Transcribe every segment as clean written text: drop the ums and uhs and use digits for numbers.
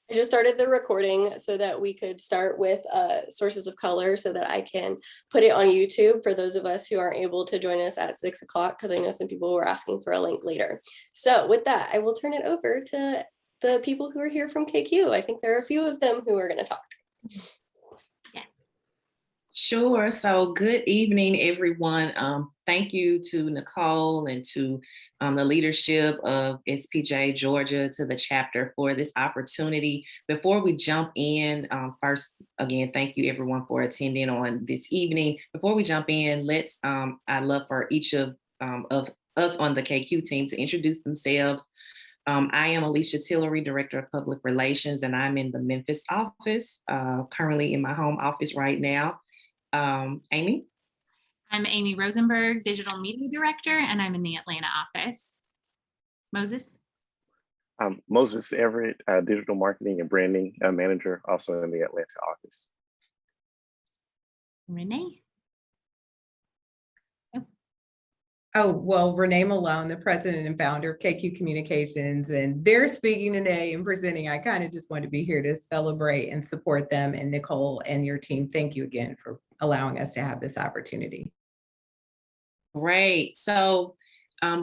I just started the recording so that we could start with sources of color so that I can put it on YouTube for those of us who aren't able to join us at 6 o'clock, because I know some people were asking for a link later. So with that, I will turn it over to the people who are here from KQ. I think there are a few of them who are going to talk. Sure. So good evening, everyone. Thank you to Nicole and to the leadership of SPJ Georgia, to the chapter for this opportunity. Before we jump in, first, again, thank you everyone for attending on this evening. Before we jump in, I'd love for each of us on the KQ team to introduce themselves. I am Alicia Tillery, Director of Public Relations, and I'm in the Memphis office, currently in my home office right now. Amy? I'm Amy Rosenberg, Digital Media Director, and I'm in the Atlanta office. Moses? I'm Moses Everett, Digital Marketing and Branding Manager, also in the Atlanta office. Renee? Oh, well, Renee Malone, the president and founder of KQ Communications, and they're speaking today and presenting. I kind of just wanted to be here to celebrate and support them. And Nicole and your team, thank you again for allowing us to have this opportunity. Great. So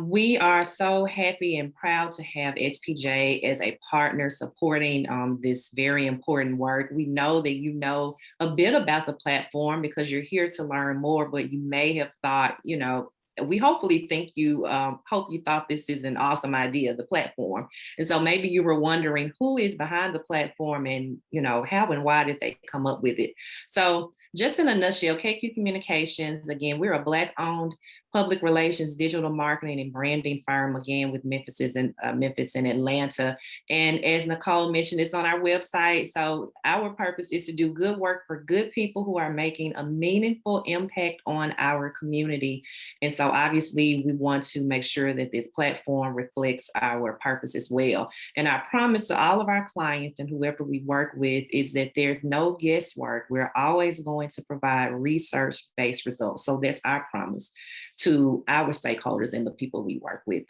we are so happy and proud to have SPJ as a partner supporting this very important work. We know that you know a bit about the platform because you're here to learn more, but you may have thought, we hopefully hope you thought this is an awesome idea, the platform. And so maybe you were wondering who is behind the platform and, how and why did they come up with it? So just in a nutshell, KQ Communications, again, we're a Black-owned public relations, digital marketing, and branding firm, again, with Memphis and Atlanta. And as Nicole mentioned, it's on our website. So our purpose is to do good work for good people who are making a meaningful impact on our community. And so obviously we want to make sure that this platform reflects our purpose as well. And our promise to all of our clients and whoever we work with is that there's no guesswork. We're always going to provide research-based results. So that's our promise to our stakeholders and the people we work with.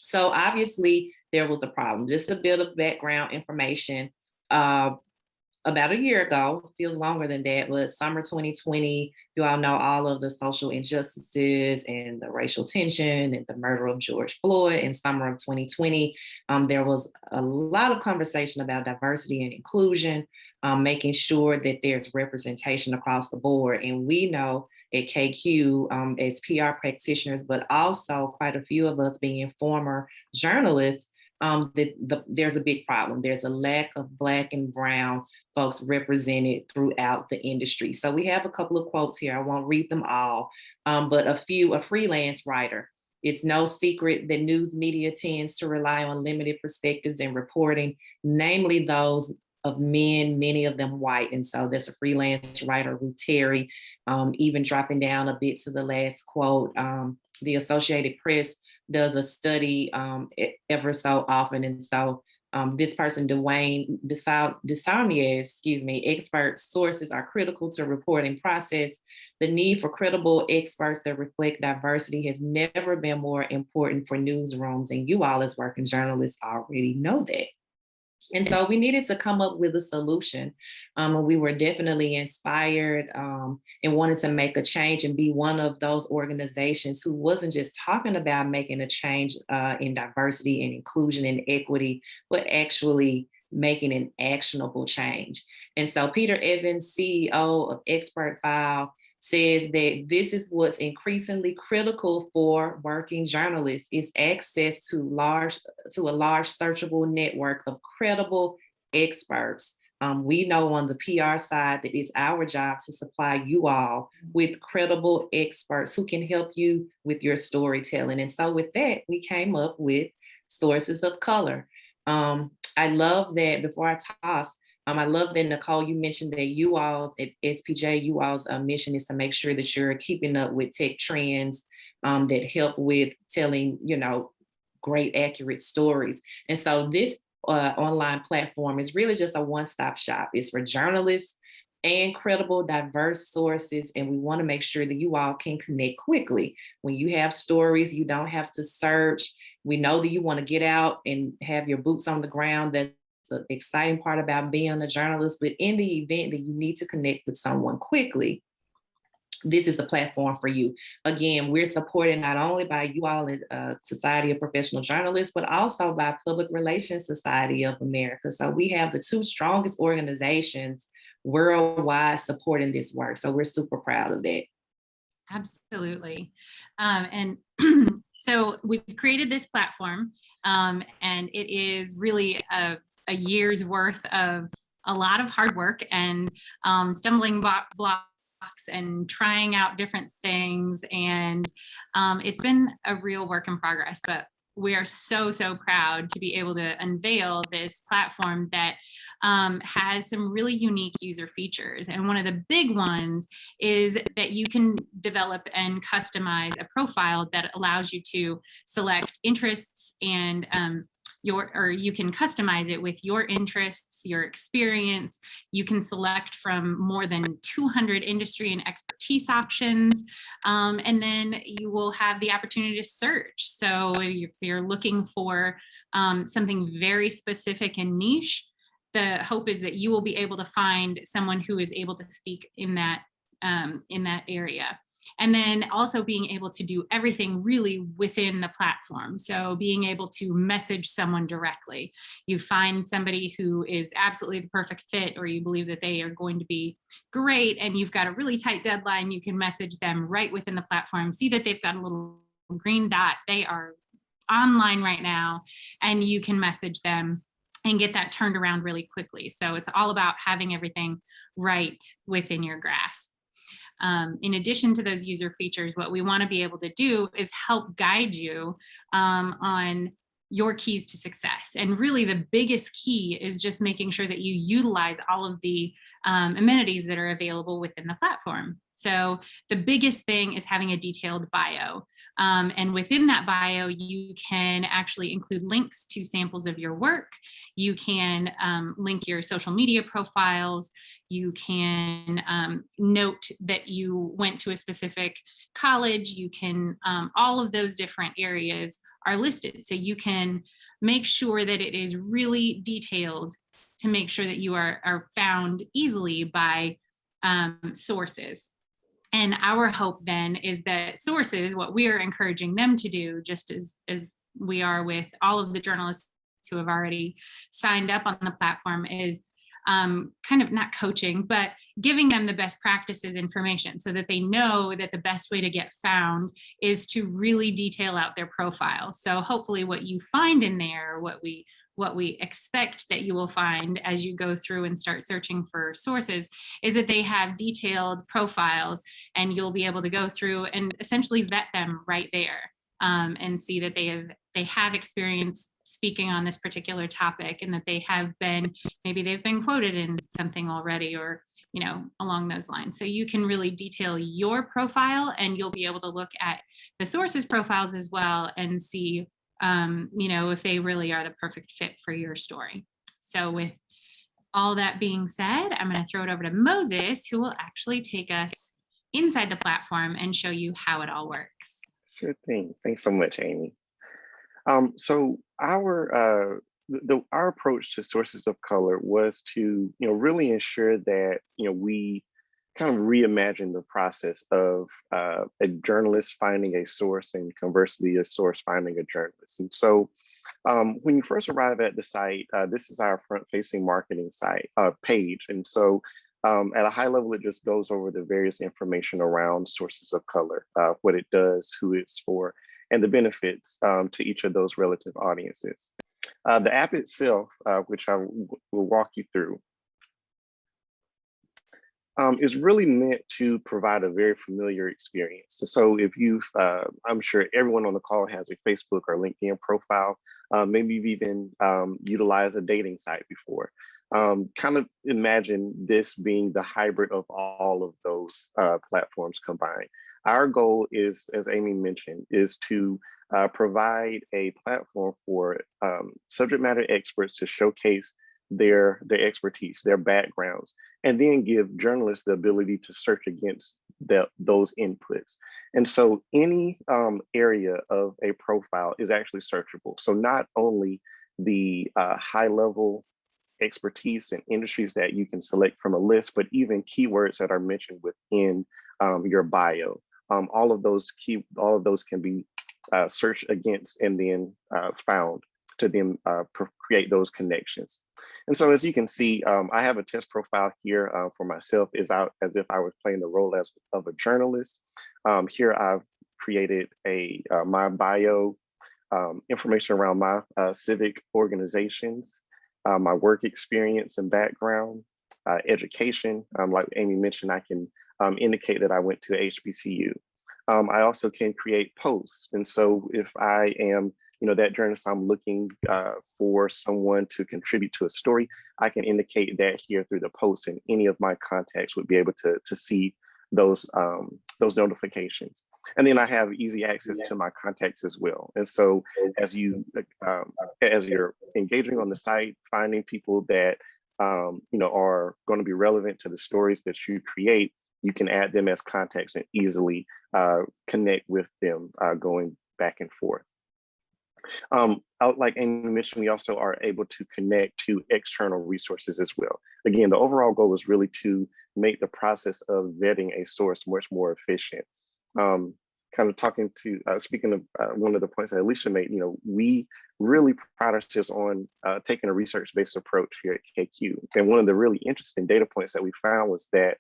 So obviously there was a problem. Just a bit of background information. About a year ago, feels longer than that, but summer 2020, you all know all of the social injustices and the racial tension and the murder of George Floyd. In summer of 2020, there was a lot of conversation about diversity and inclusion, making sure that there's representation across the board. And we know at KQ as PR practitioners, but also quite a few of us being former journalists, there's a big problem. There's a lack of Black and Brown folks represented throughout the industry. So we have a couple of quotes here. I won't read them all, but a freelance writer. It's no secret that news media tends to rely on limited perspectives and reporting, namely those of men, many of them white. And so there's a freelance writer, Ruth Terry, even dropping down a bit to the last quote. The Associated Press does a study ever so often. And so this person, Dwayne Desarniers, expert sources are critical to reporting process. The need for credible experts that reflect diversity has never been more important for newsrooms. And you all as working journalists already know that. And so we needed to come up with a solution. We were definitely inspired and wanted to make a change and be one of those organizations who wasn't just talking about making a change in diversity and inclusion and equity, but actually making an actionable change. And so Peter Evans, CEO of Expert File, says that this is what's increasingly critical for working journalists is access to a large searchable network of credible experts. We know on the PR side that it's our job to supply you all with credible experts who can help you with your storytelling. And so with that, we came up with sources of color. I love that before I toss, I love that, Nicole, you mentioned that you all at SPJ, you all's mission is to make sure that you're keeping up with tech trends that help with telling, great, accurate stories. And so this online platform is really just a one-stop shop. It's for journalists and credible, diverse sources. And we want to make sure that you all can connect quickly. When you have stories, you don't have to search. We know that you want to get out and have your boots on the ground. That's the exciting part about being a journalist. But in the event that you need to connect with someone quickly, this is a platform for you. Again, we're supported not only by you all at Society of Professional Journalists, but also by Public Relations Society of America. So we have the two strongest organizations worldwide supporting this work. So we're super proud of that. Absolutely. And so we've created this platform, and it is really a year's worth of a lot of hard work and stumbling blocks and trying out different things. And it's been a real work in progress, but we are so proud to be able to unveil this platform that has some really unique user features. And one of the big ones is that you can develop and customize a profile that allows you to select interests and you can customize it with your interests, your experience. You can select from more than 200 industry and expertise options. And then you will have the opportunity to search. So if you're looking for something very specific and niche, the hope is that you will be able to find someone who is able to speak in that area. And then also being able to do everything really within the platform. So being able to message someone directly. You find somebody who is absolutely the perfect fit, or you believe that they are going to be great, and you've got a really tight deadline, you can message them right within the platform, see that they've got a little green dot, they are online right now, and you can message them and get that turned around really quickly. So it's all about having everything right within your grasp. In addition to those user features, what we want to be able to do is help guide you on your keys to success. And really the biggest key is just making sure that you utilize all of the amenities that are available within the platform. So the biggest thing is having a detailed bio. And within that bio, you can actually include links to samples of your work. You can link your social media profiles. You can note that you went to a specific college. You can, all of those different areas are listed. So you can make sure that it is really detailed to make sure that you are found easily by sources. And our hope then is that sources, what we are encouraging them to do, just as we are with all of the journalists who have already signed up on the platform, is kind of not coaching, but giving them the best practices information so that they know that the best way to get found is to really detail out their profile. So hopefully what you find in there, what we expect that you will find as you go through and start searching for sources, is that they have detailed profiles, and you'll be able to go through and essentially vet them right there, and see that they have experience speaking on this particular topic, and that maybe they've been quoted in something already, or along those lines. So you can really detail your profile, and you'll be able to look at the sources profiles as well and see if they really are the perfect fit for your story. So with all that being said, I'm going to throw it over to Moses, who will actually take us inside the platform and show you how it all works. Sure thing. Thanks so much, Amy. So our approach to sources of color was to really ensure that we kind of reimagine the process of a journalist finding a source, and conversely a source finding a journalist. And so when you first arrive at the site, this is our front-facing marketing site page. And so at a high level, it just goes over the various information around sources of color, what it does, who it's for, and the benefits to each of those relative audiences. The app itself, which I will walk you through, is really meant to provide a very familiar experience. So if I'm sure everyone on the call has a Facebook or LinkedIn profile. Maybe you've even utilized a dating site before. Kind of imagine this being the hybrid of all of those platforms combined. Our goal is, as Amy mentioned, is to provide a platform for subject matter experts to showcase their expertise, their backgrounds, and then give journalists the ability to search against those inputs. And so any area of a profile is actually searchable. So not only the high level expertise and industries that you can select from a list, but even keywords that are mentioned within your bio. All of those can be searched against and then found to then create those connections. And so as you can see, I have a test profile here for myself as if I was playing the role of a journalist. Here I've created my bio, information around my civic organizations, my work experience and background, education. Like Amy mentioned, I can indicate that I went to HBCU. I also can create posts. And so if I am, that journalist, I'm looking for someone to contribute to a story, I can indicate that here through the post, and any of my contacts would be able to see those notifications. And then I have easy access to my contacts as well. And so as you're engaging on the site, finding people that are going to be relevant to the stories that you create, you can add them as contacts and easily connect with them going back and forth. Like Amy mentioned, we also are able to connect to external resources as well. Again, the overall goal is really to make the process of vetting a source much more efficient. Kind of speaking of one of the points that Alicia made, we really pride ourselves on taking a research-based approach here at KQ. And one of the really interesting data points that we found was that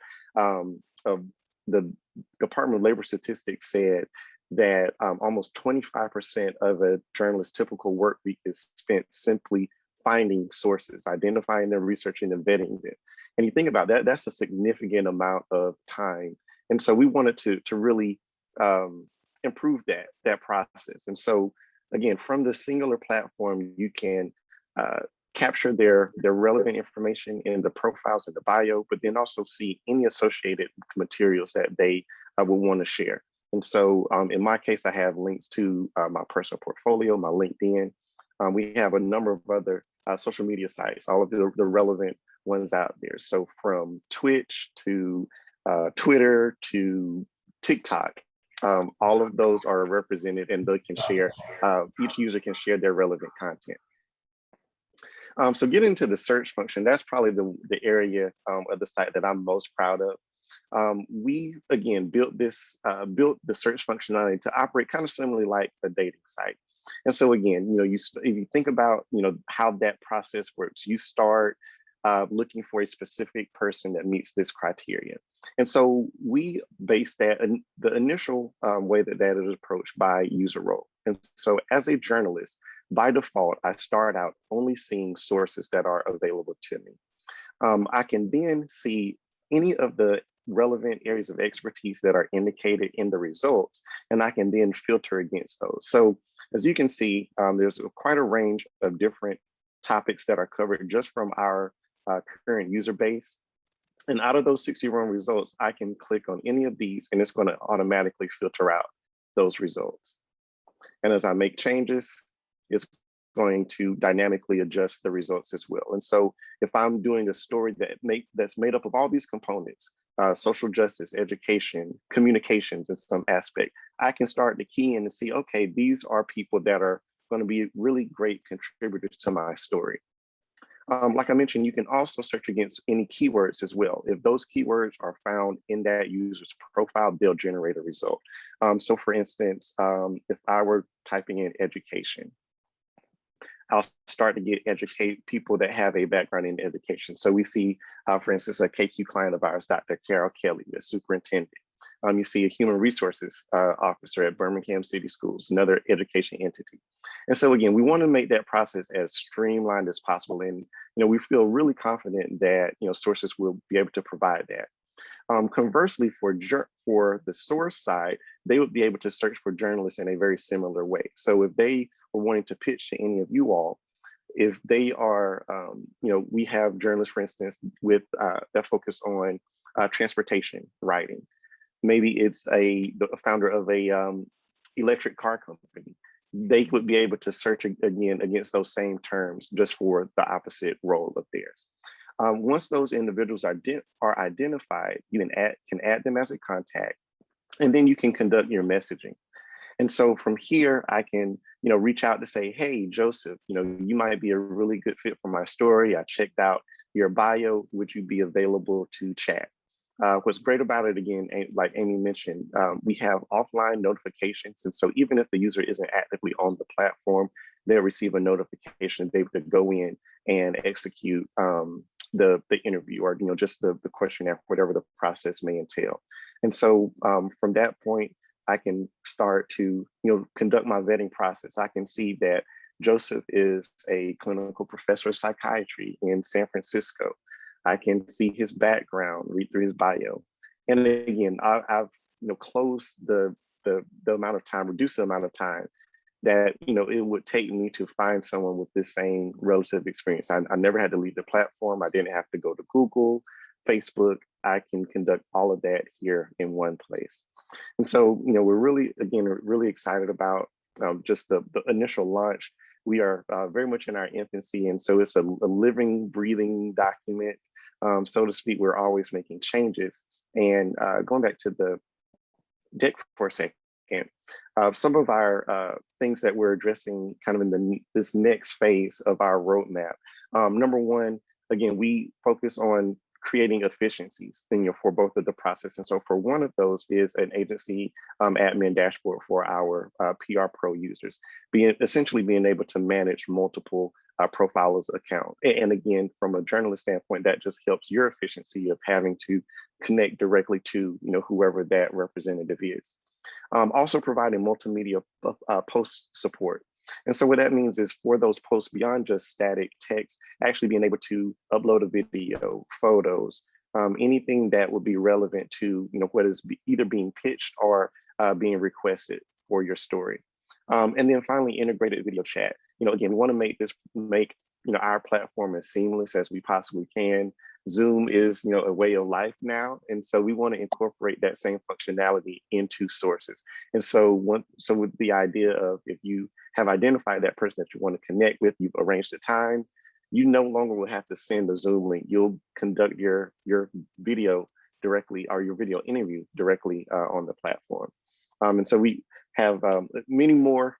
the Department of Labor Statistics said that almost 25% of a journalist's typical work week is spent simply finding sources, identifying them, researching them, vetting them. And you think about that, that's a significant amount of time. And so we wanted to really improve that process. And so again, from the singular platform, you can capture their relevant information in the profiles and the bio, but then also see any associated materials that they will want to share. And so in my case, I have links to my personal portfolio, my LinkedIn. We have a number of other social media sites, all of the relevant ones out there. So from Twitch to Twitter to TikTok, all of those are represented, and they can share, each user can share their relevant content. So getting into the search function, that's probably the area of the site that I'm most proud of. We again built the search functionality to operate kind of similarly like a dating site. And so again, if you think about how that process works, you start looking for a specific person that meets this criteria. And so we base that the initial way that is approached by user role. And so as a journalist, by default, I start out only seeing sources that are available to me. I can then see any of the relevant areas of expertise that are indicated in the results, and I can then filter against those. So as you can see, there's quite a range of different topics that are covered just from our current user base. And out of those 61 results, I can click on any of these and it's going to automatically filter out those results. And as I make changes, it's going to dynamically adjust the results as well. And so if I'm doing a story that's made up of all these components, social justice, education, communications in some aspect, I can start to key in and see, okay, these are people that are going to be really great contributors to my story. Like I mentioned, you can also search against any keywords as well. If those keywords are found in that user's profile, they'll generate a result. So for instance, if I were typing in education, I'll start to educate people that have a background in education. So we see, for instance, a KQ client of ours, Dr. Carol Kelly, the superintendent. You see a human resources officer at Birmingham City Schools, another education entity. And so again, we want to make that process as streamlined as possible. And we feel really confident that sources will be able to provide that. Conversely, for the source side, they would be able to search for journalists in a very similar way. So if they were wanting to pitch to any of you all, if they are, we have journalists, for instance, with that focus on transportation writing. Maybe it's the founder of a electric car company. They would be able to search again against those same terms just for the opposite role of theirs. Once those individuals are identified, you can add them as a contact, and then you can conduct your messaging. And so from here, I can, reach out to say, hey, Joseph, you might be a really good fit for my story. I checked out your bio. Would you be available to chat? What's great about it, again, like Amy mentioned, we have offline notifications. And so even if the user isn't actively on the platform, they'll receive a notification to be able to go in and execute the interview, or just the questionnaire, whatever the process may entail. And so from that point, I can start to conduct my vetting process. I can see that Joseph is a clinical professor of psychiatry in San Francisco. I can see his background, read through his bio. And again, I've closed the amount of time, reduced the amount of time that it would take me to find someone with this same relative experience. I never had to leave the platform. I didn't have to go to Google, Facebook. I can conduct all of that here in one place. And so, we're really excited about just the initial launch. We are very much in our infancy. And so it's a living, breathing document, so to speak. We're always making changes. And going back to the deck for a second, some of our things that we're addressing kind of in this next phase of our roadmap. Number one, again, we focus on creating efficiencies for both of the process. And so for one of those is an agency admin dashboard for our PR Pro users, essentially being able to manage multiple profiles account. And again, from a journalist standpoint, that just helps your efficiency of having to connect directly to whoever that representative is. Also providing multimedia post support. And so what that means is for those posts beyond just static text, actually being able to upload a video, photos, anything that would be relevant to what is either being pitched or being requested for your story. And then finally, integrated video chat. Again, we want to make our platform as seamless as we possibly can. Zoom is a way of life now, and so we want to incorporate that same functionality into sources. And so with the idea of, if you have identified that person that you want to connect with, you've arranged a time, you no longer will have to send a Zoom link. You'll conduct your video directly, or your video interview directly on the platform. And so we have many more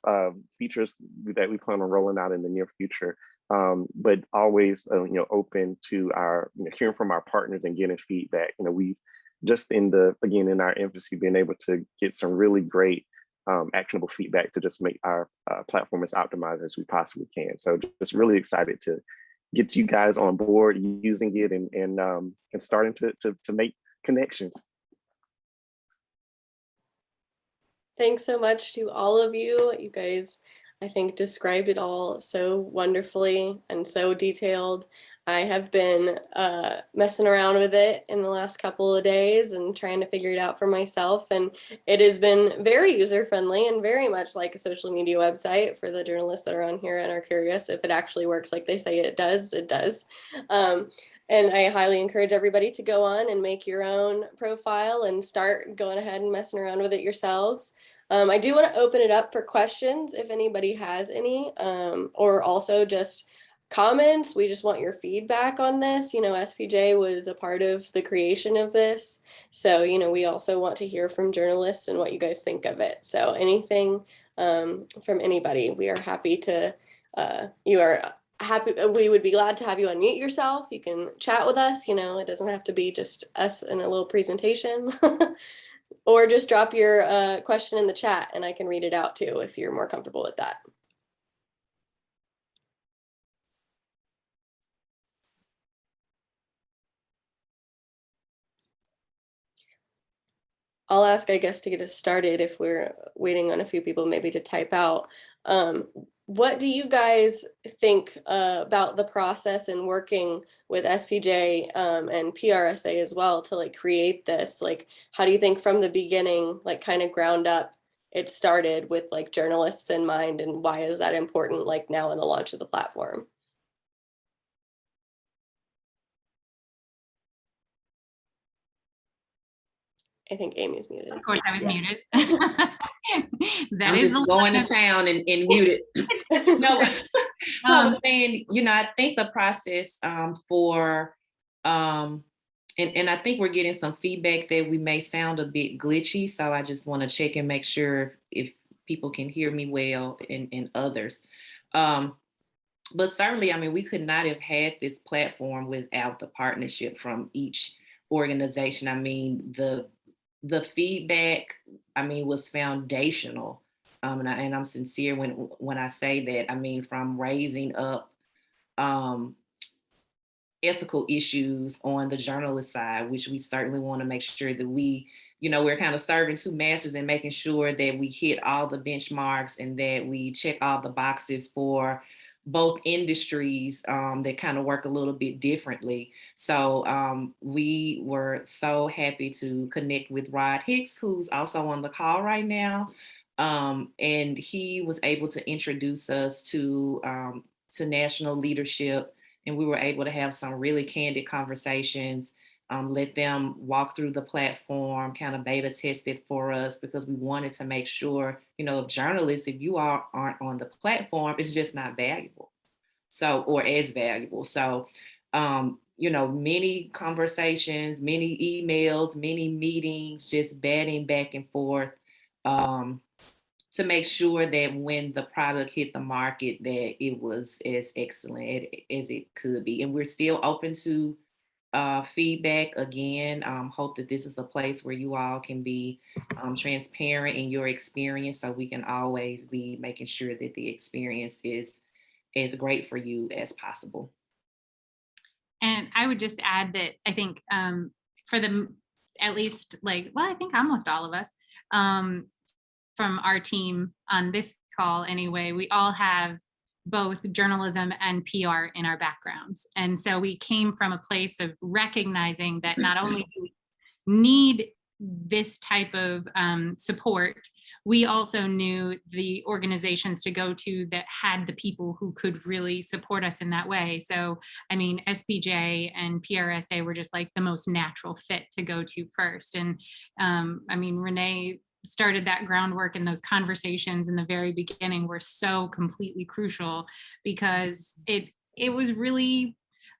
features that we plan on rolling out in the near future. But always, open to our hearing from our partners and getting feedback. We've just in our infancy, been able to get some really great actionable feedback to just make our platform as optimized as we possibly can. So just really excited to get you guys on board using it and starting to make connections. Thanks so much to all of you. You guys, I think, described it all so wonderfully and so detailed. I have been messing around with it in the last couple of days and trying to figure it out for myself. And it has been very user-friendly and very much like a social media website for the journalists that are on here and are curious if it actually works like they say it does. It does. And I highly encourage everybody to go on and make your own profile and start going ahead and messing around with it yourselves. I do want to open it up for questions if anybody has any, or also just comments. We just want your feedback on this. SPJ was a part of the creation of this. So, we also want to hear from journalists and what you guys think of it. So anything from anybody, we are happy to, we would be glad to have you unmute yourself. You can chat with us, it doesn't have to be just us in a little presentation. Or just drop your question in the chat and I can read it out too if you're more comfortable with that. I'll ask, I guess, to get us started, if we're waiting on a few people maybe to type out. What do you guys think about the process and working with SPJ and PRSA as well to create this? How do you think from the beginning, kind of ground up, it started with journalists in mind, and why is that important now in the launch of the platform? I think Amy's muted. Of course, I was muted. I'm just going to town and muted. No, I was saying, I think the process for, and I think we're getting some feedback that we may sound a bit glitchy. So I just want to check and make sure if people can hear me well, and others. But certainly, I mean, we could not have had this platform without the partnership from each organization. I mean, the feedback, I mean, was foundational. And I'm sincere when I say that. I mean, from raising up um, ethical issues on the journalist side, which we certainly want to make sure that we're kind of serving two masters and making sure that we hit all the benchmarks and that we check all the boxes for both industries that kind of work a little bit differently. So we were so happy to connect with Rod Hicks, who's also on the call right now. And he was able to introduce us to national leadership, and we were able to have some really candid conversations, let them walk through the platform, kind of beta test it for us, because we wanted to make sure, journalists, if you aren't on the platform, it's just not valuable. So, or as valuable. So, many conversations, many emails, many meetings, just batting back and forth. To make sure that when the product hit the market, that it was as excellent as it could be. And we're still open to feedback. Again, hope that this is a place where you all can be transparent in your experience, so we can always be making sure that the experience is as great for you as possible. And I would just add that I think for them, at least I think almost all of us, from our team on this call anyway, we all have both journalism and PR in our backgrounds. And so we came from a place of recognizing that not only do we need this type of support, we also knew the organizations to go to that had the people who could really support us in that way. So, I mean, SPJ and PRSA were just like the most natural fit to go to first. And I mean, Renee started that groundwork, and those conversations in the very beginning were so completely crucial, because it was really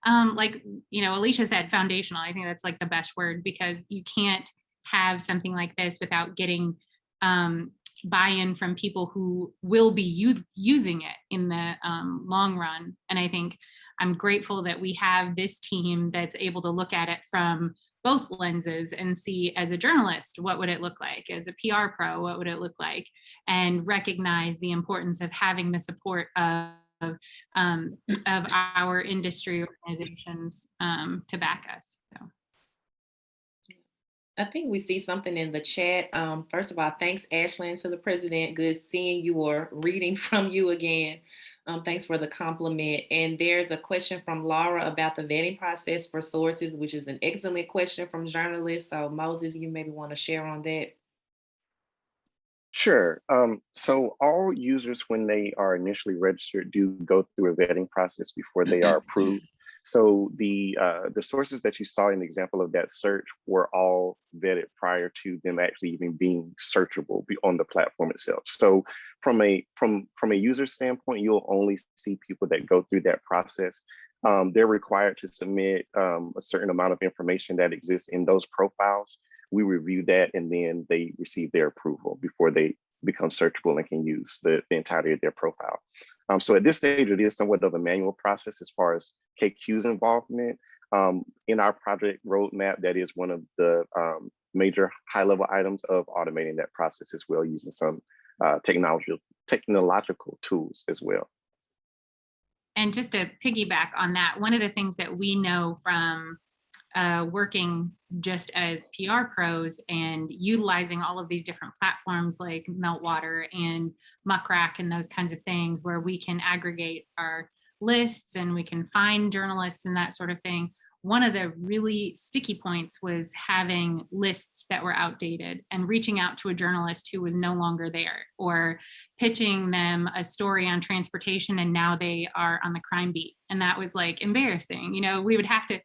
Alicia said, foundational. I think that's like the best word, because you can't have something like this without getting buy-in from people who will be using it in the long run. And I think I'm grateful that we have this team that's able to look at it from both lenses and see, as a journalist, what would it look like? As a PR pro, what would it look like? And recognize the importance of having the support of our industry organizations to back us. So. I think we see something in the chat. First of all, thanks, Ashlyn, to the president. Good seeing you or reading from you again. Thanks for the compliment. And there's a question from Laura about the vetting process for sources, which is an excellent question from journalists. So Moses, you maybe want to share on that. Sure. So all users, when they are initially registered, do go through a vetting process before they are approved. So the sources that you saw in the example of that search were all vetted prior to them actually even being searchable on the platform itself. So from a user standpoint, you'll only see people that go through that process. They're required to submit a certain amount of information that exists in those profiles. We review that, and then they receive their approval before they become searchable and can use the entirety of their profile. So at this stage, it is somewhat of a manual process as far as KQ's involvement. In our project roadmap, that is one of the major high-level items of automating that process as well, using some technological tools as well. And just to piggyback on that, one of the things that we know from working just as PR pros and utilizing all of these different platforms like Meltwater and Muckrack and those kinds of things, where we can aggregate our lists and we can find journalists and that sort of thing. One of the really sticky points was having lists that were outdated and reaching out to a journalist who was no longer there, or pitching them a story on transportation and now they are on the crime beat. And that was like embarrassing. We would have to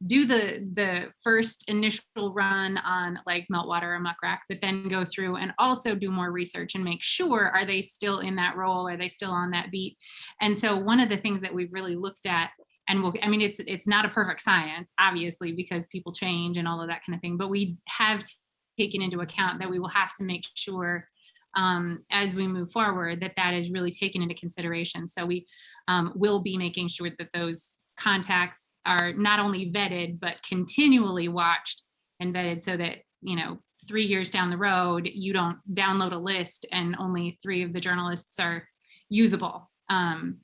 do the first initial run on like Meltwater or Muckrack, but then go through and also do more research and make sure, are they still in that role? Are they still on that beat? And so one of the things that we've really looked at, and it's not a perfect science, obviously, because people change and all of that kind of thing, but we have taken into account that we will have to make sure as we move forward, that is really taken into consideration. So we will be making sure that those contacts are not only vetted, but continually watched and vetted, so that, 3 years down the road, you don't download a list and only 3 of the journalists are usable.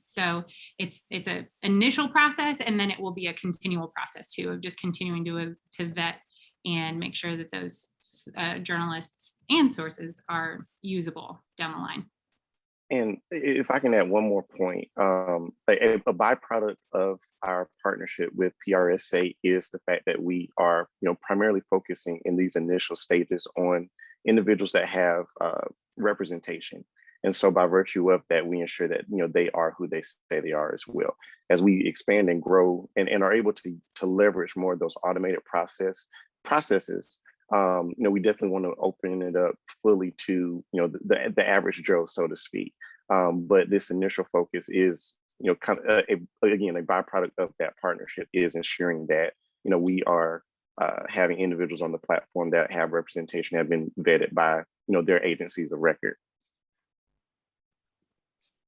So it's an initial process, and then it will be a continual process too, of just continuing to vet and make sure that those journalists and sources are usable down the line. And if I can add one more point, a byproduct of our partnership with PRSA is the fact that we are, primarily focusing in these initial stages on individuals that have representation. And so by virtue of that, we ensure that, they are who they say they are as well. As we expand and grow and are able to leverage more of those automated processes, we definitely want to open it up fully to, the average Joe, so to speak. But this initial focus is, kind of, again, a byproduct of that partnership is ensuring that, we are having individuals on the platform that have representation, have been vetted by, their agencies of record.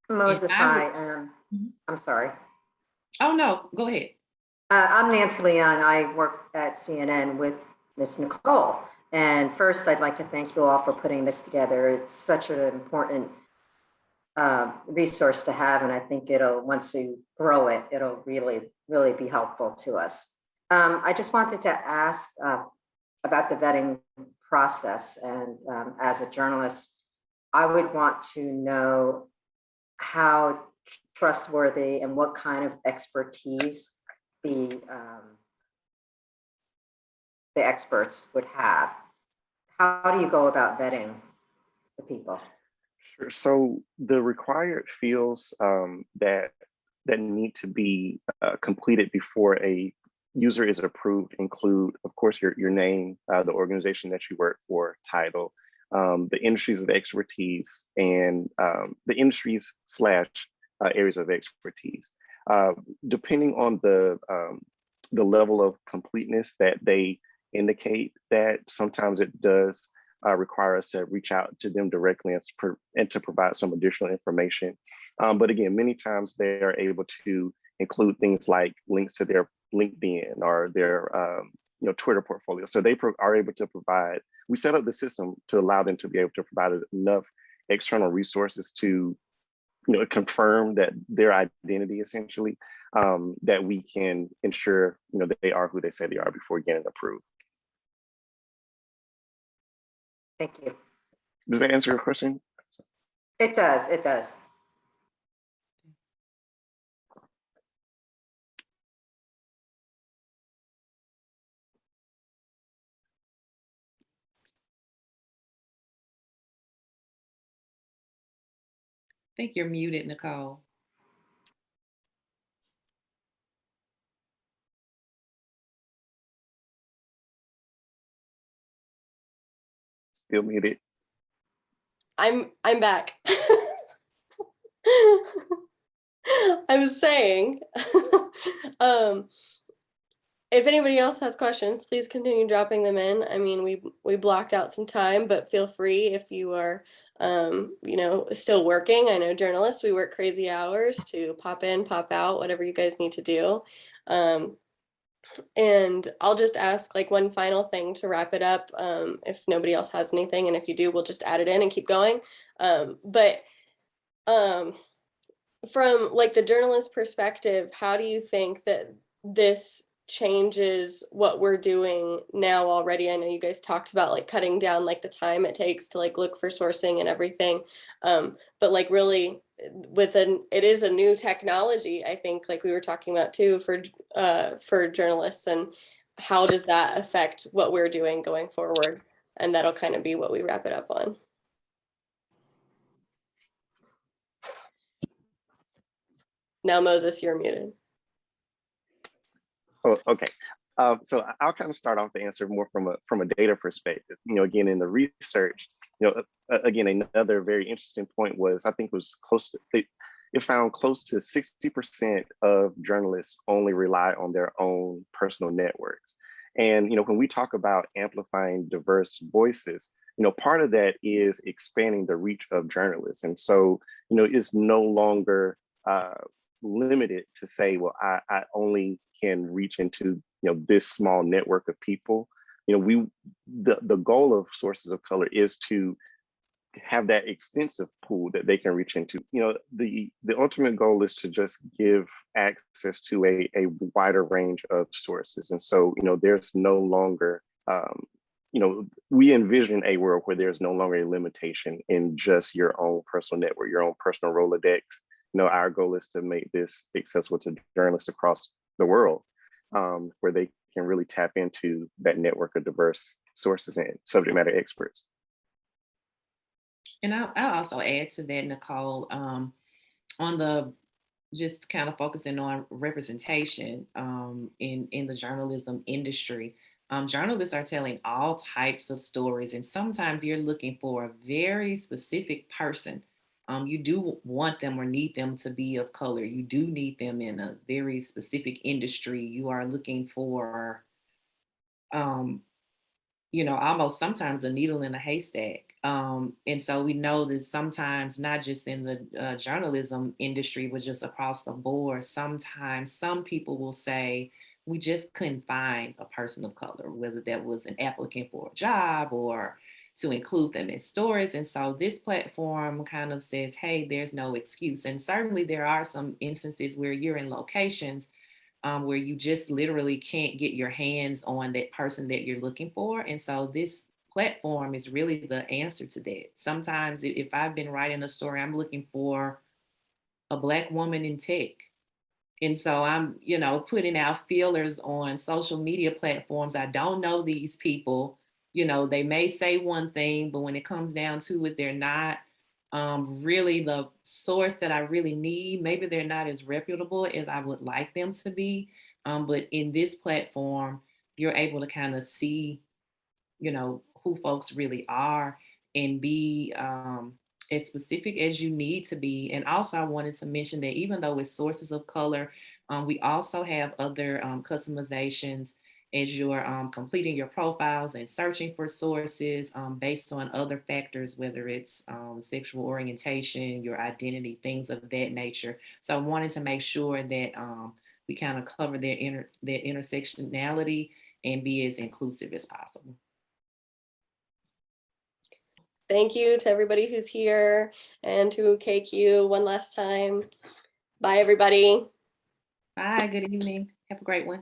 Moses, hi. Mhm. I'm sorry. Oh, no, go ahead. I'm Nancy Leon. I work at CNN with Miss Nicole. And first, I'd like to thank you all for putting this together. It's such an important resource to have. And I think once you grow it, it'll really, really be helpful to us. I just wanted to ask about the vetting process. And as a journalist, I would want to know how trustworthy and what kind of expertise the experts would have. How do you go about vetting the people? Sure. So the required fields that need to be completed before a user is approved include, of course, your name, the organization that you work for, title, the industries of expertise, and the industries / areas of expertise. Depending on the level of completeness that they indicate, that sometimes it does require us to reach out to them directly and to provide some additional information. But again, many times they are able to include things like links to their LinkedIn or their Twitter portfolio. So they are able to provide, we set up the system to allow them to be able to provide enough external resources to confirm that their identity essentially, that we can ensure that they are who they say they are before getting approved. Thank you. Does that answer your question? It does. It does. I think you're muted, Nicole. Still muted. I'm back. I was saying, if anybody else has questions, please continue dropping them in. I mean, we blocked out some time, but feel free if you are, still working. I know journalists, we work crazy hours to pop in, pop out, whatever you guys need to do. And I'll just ask like one final thing to wrap it up. If nobody else has anything, and if you do, we'll just add it in and keep going. From like the journalist perspective, how do you think that this changes what we're doing now already? I know you guys talked about like cutting down like the time it takes to like look for sourcing and everything. But like really it is a new technology, I think, like we were talking about too, for journalists, and how does that affect what we're doing going forward? And that'll kind of be what we wrap it up on. Now, Moses, you're muted. Oh, okay. So I'll kind of start off the answer more from a data perspective. Again, in the research, again, another very interesting point was, I think it was it found close to 60% of journalists only rely on their own personal networks. And, when we talk about amplifying diverse voices, part of that is expanding the reach of journalists. And so, it's no longer limited to say, well, I only can reach into, this small network of people. The goal of Sources of Color is to have that extensive pool that they can reach into. The ultimate goal is to just give access to a wider range of sources. And so, there's no longer, we envision a world where there's no longer a limitation in just your own personal network, your own personal Rolodex. Our goal is to make this accessible to journalists across the world, where they can really tap into that network of diverse sources and subject matter experts. And I'll also add to that, Nicole, on the just kind of focusing on representation in the journalism industry. Journalists are telling all types of stories, and sometimes you're looking for a very specific person. You do want them or need them to be of color. You do need them in a very specific industry. You are looking for almost sometimes a needle in a haystack. And so we know that sometimes, not just in the journalism industry, but just across the board, sometimes some people will say, we just couldn't find a person of color, whether that was an applicant for a job or to include them in stories. And so this platform kind of says, hey, there's no excuse. And certainly there are some instances where you're in locations where you just literally can't get your hands on that person that you're looking for. And so this platform is really the answer to that. Sometimes if I've been writing a story, I'm looking for a Black woman in tech. And so I'm, putting out feelers on social media platforms. I don't know these people. They may say one thing, but when it comes down to it, they're not really the source that I really need. Maybe they're not as reputable as I would like them to be. But in this platform, you're able to kind of see, who folks really are and be as specific as you need to be. And also I wanted to mention that even though it's Sources of Color, we also have other customizations as you're completing your profiles and searching for sources based on other factors, whether it's sexual orientation, your identity, things of that nature. So I wanted to make sure that we kind of cover their intersectionality and be as inclusive as possible. Thank you to everybody who's here and to KQ one last time. Bye, everybody. Bye, good evening. Have a great one.